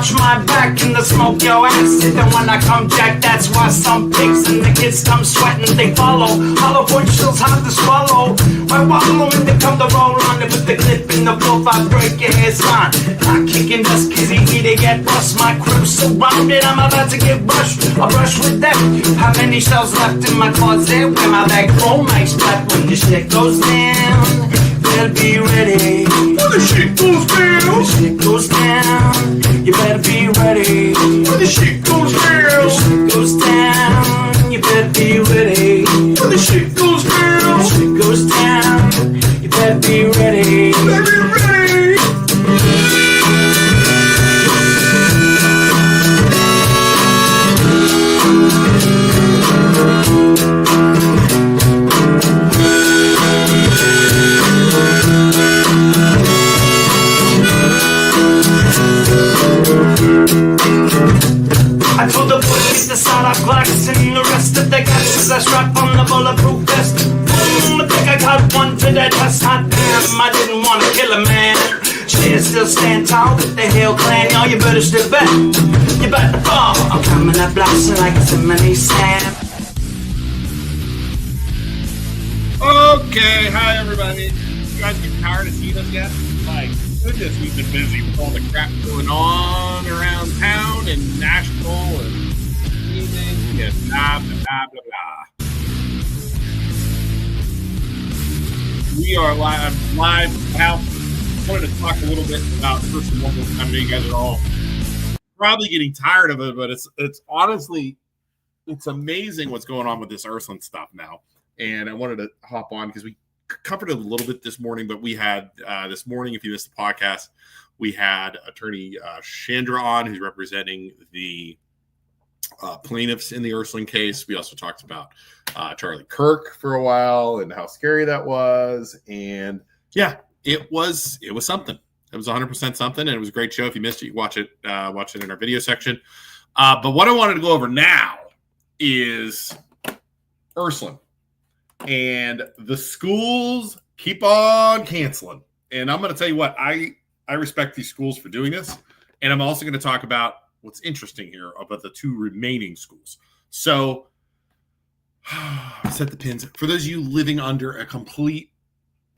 watch my back and the smoke your ass. And when I come jack, that's why some pigs and the kids come sweating. They follow, hollow point shills hard to swallow. I wallow and they come to roll on it with the clip in the wolf. I break your hair's fine. Not kicking dust cause easy to get bust. My crew's surrounded, I'm about to get rushed. I brush with them. How many shells left in my closet? Where my bag roll makes flat when the shit goes down. Better be ready. When the shit goes down. When the shit goes down. You better be ready. When the shit goes down. When the shit goes down. You better be ready. When the shit goes down. When the shit goes down. You better be ready. Better be ready. I told the boys to side off glass and the rest of the gases I strap on the bulletproof vest. Boom, I think I got one for that test. Hot damn, I didn't want to kill a man. Cheers, still stand tall with the Hill Clan. Y'all, you better step back. You better fall. I'm coming up blasting like it's a mini sand. Okay, hi everybody. You guys get tired of seeing us yet? My goodness, we've been busy with all the crap going on around town and Nashville and anything and blah, blah, blah, blah, blah. We are live at the house. I wanted to talk a little bit about Ursuline one more time. I know you guys are all probably getting tired of it, but it's honestly, it's amazing what's going on with this Ursuline stuff now. And I wanted to hop on because we covered it a little bit this morning, but we had this morning, if you missed the podcast, we had attorney Chandra on, who's representing the plaintiffs in the Ursuline case. We also talked about Charlie Kirk for a while and how scary that was. And yeah, it was something. It was 100% something, and it was a great show. If you missed it, you can watch it in our video section. But what I wanted to go over now is Ursuline. And the schools keep on canceling. And I'm going to tell you what, I respect these schools for doing this. And I'm also going to talk about what's interesting here about the two remaining schools. So, set the pins. For those of you living under a complete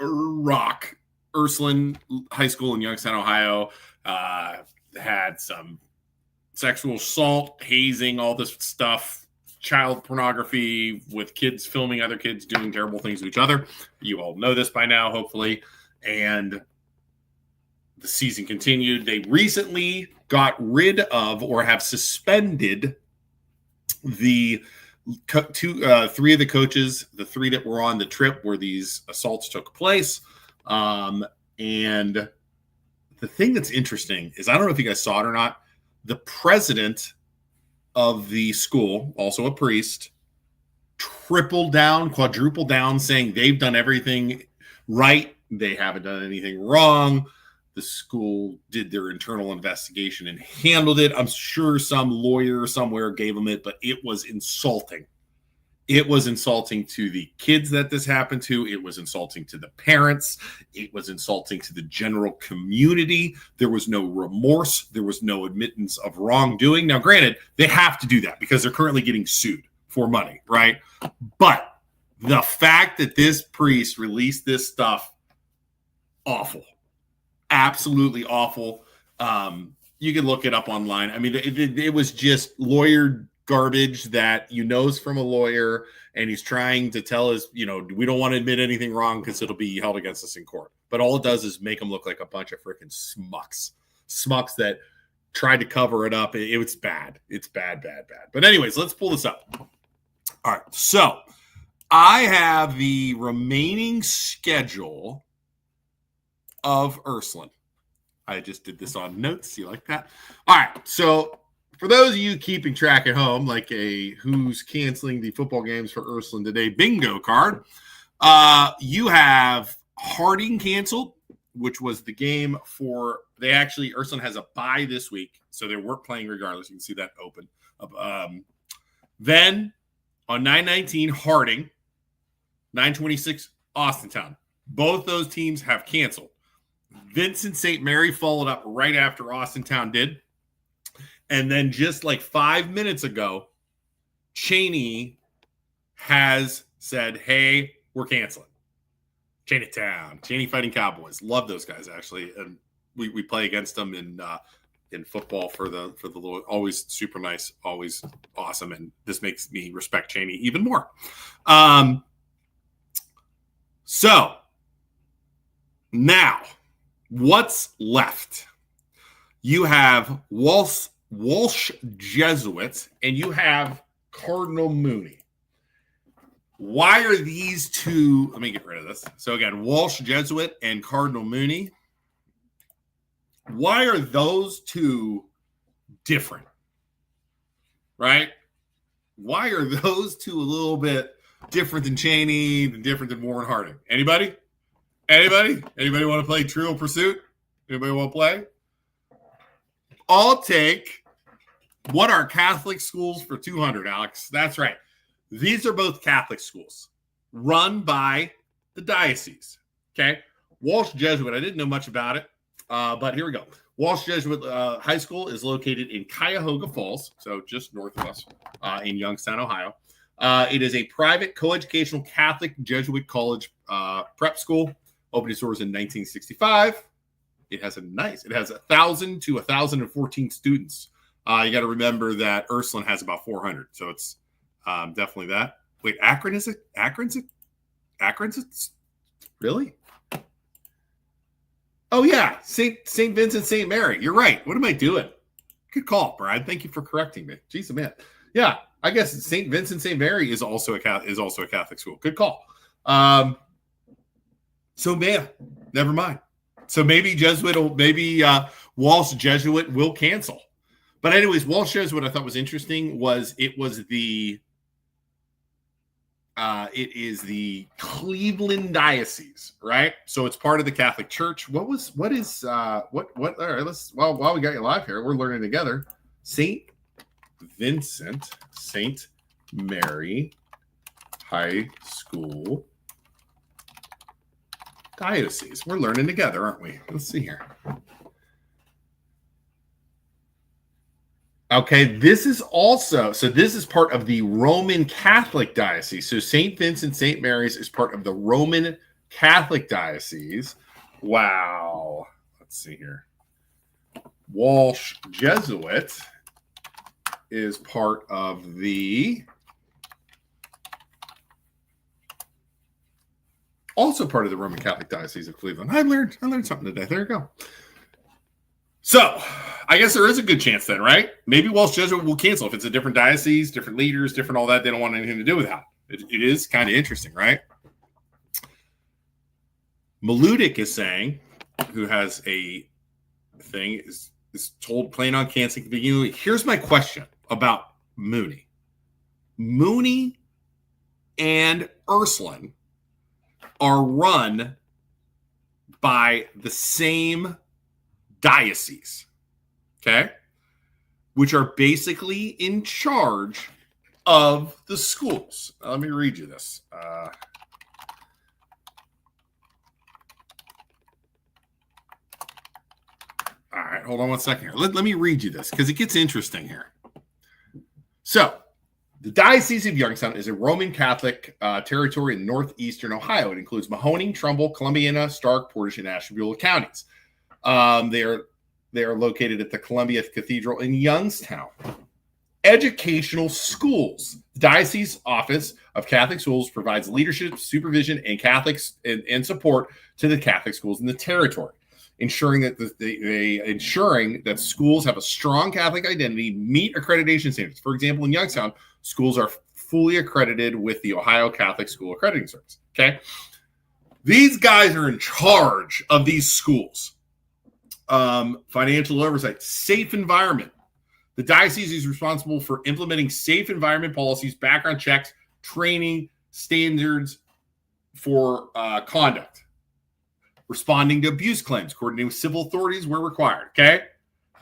rock, Ursuline High School in Youngstown, Ohio, had some sexual assault, hazing, all this stuff. Child pornography with kids filming other kids doing terrible things to each other. You all know this by now, hopefully. And the season continued. They recently got rid of or have suspended the three of the coaches, the three that were on the trip where these assaults took place. And the thing that's interesting is, I don't know if you guys saw it or not, the president of the school, also a priest, tripled down, quadrupled down, saying they've done everything right. They haven't done anything wrong. The school did their internal investigation and handled it. I'm sure some lawyer somewhere gave them it, but it was insulting. It was insulting to the kids that this happened to. It was insulting to the parents. It was insulting to the general community. There was no remorse. There was no admittance of wrongdoing. Now, granted, they have to do that because they're currently getting sued for money, right? But the fact that this priest released this stuff, awful. Absolutely awful. You can look it up online. I mean, it was just lawyer garbage that is from a lawyer, and he's trying to tell us, we don't want to admit anything wrong because it'll be held against us in court. But all it does is make them look like a bunch of freaking smucks that tried to cover it up. It's bad. It's bad. But anyways, let's pull this up. All right. So I have the remaining schedule of Ursuline. I just did this on notes. You like that? All right. So for those of you keeping track at home, like a who's canceling the football games for Ursuline today bingo card, you have Harding canceled, which was the game for Ursuline has a bye this week, so they weren't playing regardless. You can see that open. Then on 9/19, Harding, 9/26, Austintown. Both those teams have canceled. Vincent St. Mary followed up right after Austintown did. And then just like 5 minutes ago, Cheney has said, hey, we're canceling. Cheneytown, Cheney Fighting Cowboys. Love those guys, actually. And we play against them in football for the Lord. Always super nice, always awesome. And this makes me respect Cheney even more. So now what's left? You have Walsh Jesuits, and you have Cardinal Mooney. Why are these two? Let me get rid of this. So again, Walsh Jesuit and Cardinal Mooney. Why are those two different? Right? Why are those two a little bit different than Cheney, different than Warren Harding? Anybody? Anybody want to play Trivial Pursuit? Anybody want to play? I'll take what are Catholic schools for 200, Alex. That's right. These are both Catholic schools run by the diocese. Okay. Walsh Jesuit. I didn't know much about it, but here we go. Walsh Jesuit High School is located in Cuyahoga Falls, so just north of us in Youngstown, Ohio. It is a private coeducational Catholic Jesuit college prep school. Opened its doors in 1965. It has 1,000 to 1,014 students. You got to remember that Ursuline has about 400, so it's definitely that. Wait, Akron is it? Akron's it? Really? Oh yeah, Saint Vincent, Saint Mary. You're right. What am I doing? Good call, Brian. Thank you for correcting me. Jeez, man. Yeah, I guess Saint Vincent, Saint Mary is also a Catholic school. Good call. So man, never mind. So maybe Walsh Jesuit will cancel. But anyways, Walsh Jesuit I thought was interesting was it is the Cleveland Diocese, right? So it's part of the Catholic Church. All right, while we got you live here, we're learning together. Saint Vincent, Saint Mary High School Diocese. We're learning together, aren't we? Let's see here. Okay, this is part of the Roman Catholic Diocese. So St. Vincent, St. Mary's is part of the Roman Catholic Diocese. Wow. Let's see here. Walsh Jesuit is part of the Roman Catholic Diocese of Cleveland. I learned something today. There you go. So I guess there is a good chance then, right? Maybe Walsh Jesuit will cancel if it's a different diocese, different leaders, different all that. They don't want anything to do with that. It is kind of interesting, right? Maludic is saying, who has a thing, is told plan on canceling at the beginning of the week. Here's my question about Mooney. Mooney and Ursuline are run by the same diocese, okay, which are basically in charge of the schools. Let me read you this. All right, hold on one second here. Let me read you this because it gets interesting here. So, the Diocese of Youngstown is a Roman Catholic territory in northeastern Ohio. It includes Mahoning, Trumbull, Columbiana, Stark, Portage, and Ashtabula counties. They are located at the Columbia Cathedral in Youngstown. Educational schools. The Diocese Office of Catholic Schools provides leadership, supervision, and Catholics and support to the Catholic schools in the territory, ensuring that schools have a strong Catholic identity, meet accreditation standards. For example, in Youngstown, schools are fully accredited with the Ohio Catholic School Accrediting Service. Okay, these guys are in charge of these schools. Financial oversight, safe environment. The diocese is responsible for implementing safe environment policies, background checks, training, standards for conduct, responding to abuse claims, coordinating with civil authorities where required. Okay,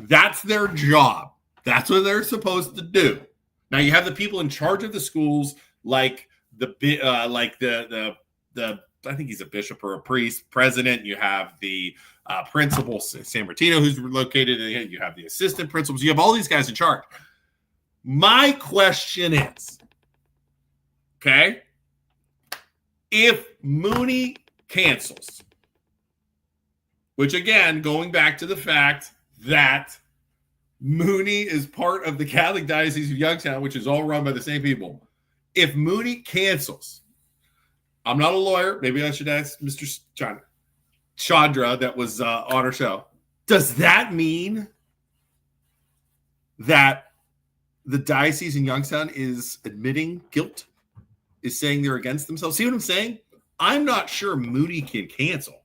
that's their job. That's what they're supposed to do. Now you have the people in charge of the schools, like the I think he's a bishop or a priest, president. You have the principal, San Martino, who's located in. You have the assistant principals. You have all these guys in charge. My question is, okay, if Mooney cancels, which again, going back to the fact that Mooney is part of the Catholic Diocese of Youngstown, which is all run by the same people. If Mooney cancels, I'm not a lawyer. Maybe I should ask Mr. Chandra that was on our show. Does that mean that the diocese in Youngstown is admitting guilt, is saying they're against themselves? See what I'm saying? I'm not sure Mooney can cancel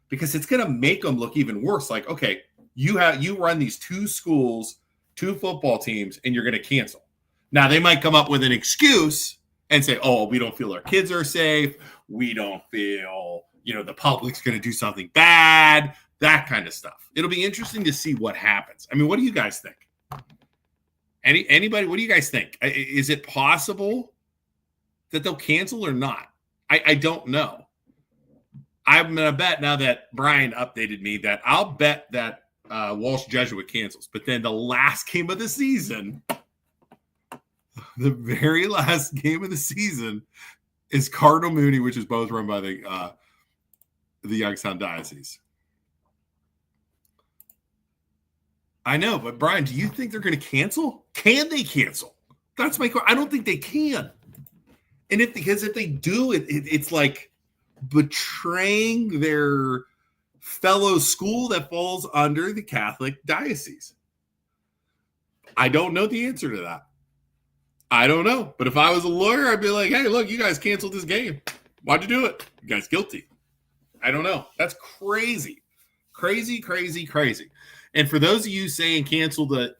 because it's going to make them look even worse. Like, okay, you run these 2 schools, 2 football teams, and you're going to cancel. Now, they might come up with an excuse and say, oh, we don't feel our kids are safe. We don't feel, the public's going to do something bad, that kind of stuff. It'll be interesting to see what happens. I mean, what do you guys think? Anybody, what do you guys think? Is it possible that they'll cancel or not? I don't know. I'm going to bet now that Brian updated me that I'll bet that Walsh Jesuit cancels. But then the last game of the season, the very last game of the season is Cardinal Mooney, which is both run by the Youngstown Diocese. I know, but Brian, do you think they're going to cancel? Can they cancel? That's my question. I don't think they can. And if they do, it's like betraying their fellow school that falls under the Catholic diocese. I don't know the answer to that. I don't know. But if I was a lawyer, I'd be like, hey, look, you guys canceled this game. Why'd you do it? You guys guilty. I don't know. That's crazy. Crazy, crazy, crazy. And for those of you saying cancel the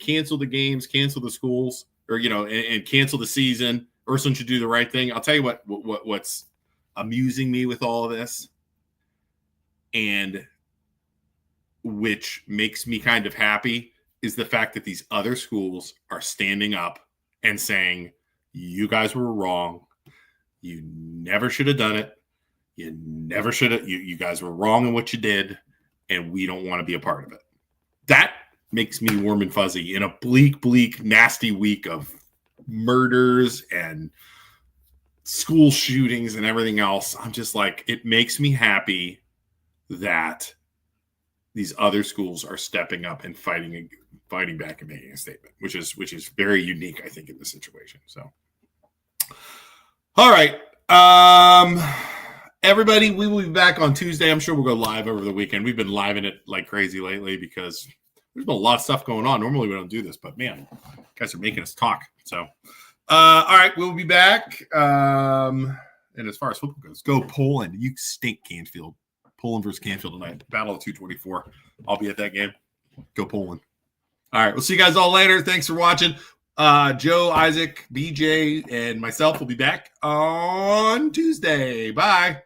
games, cancel the schools, or and cancel the season, Ursuline should do the right thing. I'll tell you what's amusing me with all of this, and which makes me kind of happy, is the fact that these other schools are standing up and saying, you guys were wrong. You never should have done it. You never should have. You guys were wrong in what you did, and we don't want to be a part of it. That makes me warm and fuzzy in a bleak, nasty week of murders and school shootings and everything else. I'm just like, it makes me happy that these other schools are stepping up and fighting back and making a statement, which is very unique, I think, in this situation. So, all right. Everybody, we will be back on Tuesday. I'm sure we'll go live over the weekend. We've been living it like crazy lately because there's been a lot of stuff going on. Normally we don't do this, but man, guys are making us talk. So, all right, we'll be back. And as far as football goes, go Poland. You stink, Canfield. Poland versus Canfield tonight. Battle of 224. I'll be at that game. Go Poland. All right, we'll see you guys all later. Thanks for watching. Joe, Isaac, BJ, and myself will be back on Tuesday. Bye.